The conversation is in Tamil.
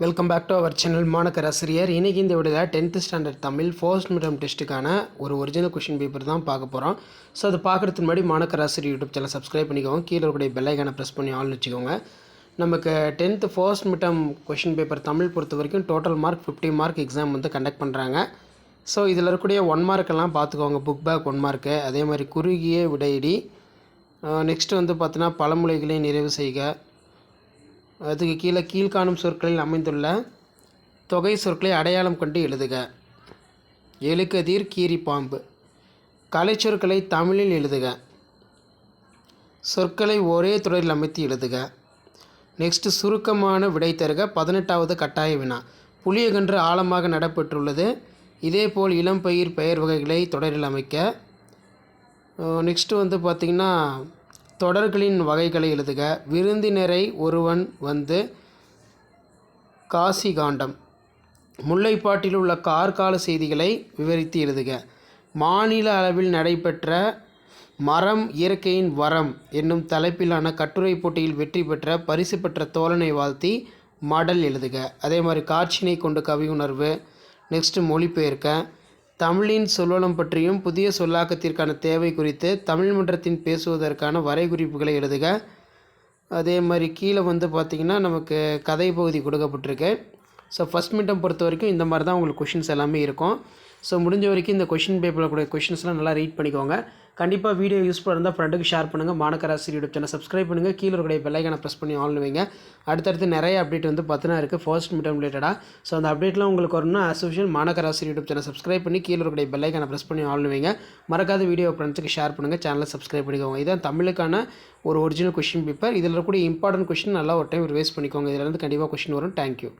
Welcome back to our channel Manakkarasiriyar. இன்றைக்கி இந்த வீடியோவில் 10th standard Tamil first midterm டெஸ்ட்டுக்கான ஒரு ஒரிஜினல் கொஷின் பேப்பர் தான் பார்க்க போகிறோம். ஸோ அது பார்க்குறதுக்கு முன்னாடி மாணக்கராசிரியர் யூடியூப் சேனல் சப்ஸ்கிரைப் பண்ணிக்கோங்க. கீழே இருக்கக்கூடிய பெல் ஐக்கானை ப்ரெஸ் பண்ணி ஆல்னு வச்சுக்கோங்க. நமக்கு 10th first midterm question paper Tamil பொறுத்த வரைக்கும் டோட்டல் மார்க் 50 மார்க் எக்ஸாம் வந்து கண்டக்ட் பண்ணுறாங்க. ஸோ இதில் இருக்கக்கூடிய 1 மார்க்கெல்லாம் பார்த்துக்கோங்க. புக் பேக் 1 மார்க்கு, அதே மாதிரி குறுகிய விடையிடி, நெக்ஸ்ட்டு வந்து பார்த்தீங்கன்னா பழமொழிகளை நிறைவு செய்க, அதுக்கு கீழே கீழ்காணும் சொற்களில் அமைந்துள்ள தொகை சொற்களை அடையாளம் கொண்டு எழுதுக. எழுகதிர் கீரி பாம்பு. கலைச்சொற்களை தமிழில் எழுதுக. சொற்களை ஒரே தொடரில் அமைத்து எழுதுக. நெக்ஸ்ட்டு சுருக்கமான விடை தருக. 18வது கட்டாய வினா. புளியகன்று ஆழமாக நடப்பெற்றுள்ளது. இதேபோல் இளம்பயிர் பெயர் வகைகளை தொடரில் அமைக்க. நெக்ஸ்ட்டு வந்து பார்த்திங்கன்னா தொடர்களின் வகைகளை எழுதுக. விருந்தினரை ஒருவன் வந்து காசி காண்டம். முல்லைப்பாட்டில் உள்ள கார்கால செய்திகளை விவரித்து எழுதுக. மாநில அளவில் நடைபெற்ற மரம் இயற்கையின் வரம் என்னும் தலைப்பிலான கட்டுரை போட்டியில் வெற்றி பெற்ற பரிசு பெற்ற தோழனை வாழ்த்தி மடல் எழுதுக. அதே மாதிரி காட்சியினை கொண்டு கவி உணர்வு. நெக்ஸ்ட்டு மொழிபெயர்க்க. தமிழின் சொல்வளம் பற்றியும் புதிய சொல்லாக்கத்திற்கான தேவை குறித்து தமிழ் மன்றத்தின் பேசுவதற்கான வரைகுறிப்புகளை எழுதுக. அதே மாதிரி கீழே வந்து பார்த்திங்கன்னா நமக்கு கதை பகுதி கொடுக்கப்பட்டிருக்கு. ஸோ ஃபஸ்ட் மிட்டம் பொறுத்த வரைக்கும் இந்த மாதிரி தான் உங்களுக்கு கொஷின்ஸ் எல்லாமே இருக்கும். ஸோ முடிஞ்ச வரைக்கும் இந்த கொஷின் பேப்பரில் கூட கொஷின்ஸ்லாம் நல்லா ரீட் பண்ணிக்கோங்க. கண்டிப்பாக வீடியோ யூஸ்ஃபுல்லாக இருந்தால் ஃப்ரெண்டுக்கு ஷேர் பண்ணுங்கள். மாணக்கராசிரியர் யூடியூப் சேனல் சப்ஸ்கிரைப் பண்ணுங்கள். கீழே இருக்கக்கூடிய பெல் ஐக்கானை ப்ரெஸ் பண்ணி ஆன் வைங்க. அடுத்தடுத்து நிறைய அப்டேட் வந்து பார்த்தீங்கன்னா இருக்குது ஃபர்ஸ்ட் மிட்டம் ரிலேட்டடாக. ஸோ அந்த அப்டேட்லாம் உங்களுக்கு வரணும்னா as usual Manakkarasiriyar YouTube channel subscribe பண்ணி கீழே இருக்கக்கூடிய பெல் ஐக்கானை ப்ரெஸ் பண்ணி ஆன் வைங்க. மறக்காத வீடியோ ஃப்ரெண்ட்ஸுக்கு ஷேர் பண்ணுங்கள். சேனலை சப்ஸ்கிரைப் பண்ணிக்கோங்க. இதான் தமிழுக்கான ஒரு ஒரிஜினல் கொஷின் பேப்பர். இதில் இருக்கக்கூடிய இம்பார்ட்டன்ட் கொஷின் நல்லா ஒரு டைம் ரிவைஸ் பண்ணிக்கோங்க. இதில் இருந்து கண்டிப்பாக கொஷின் வரும். தேங்க்யூ.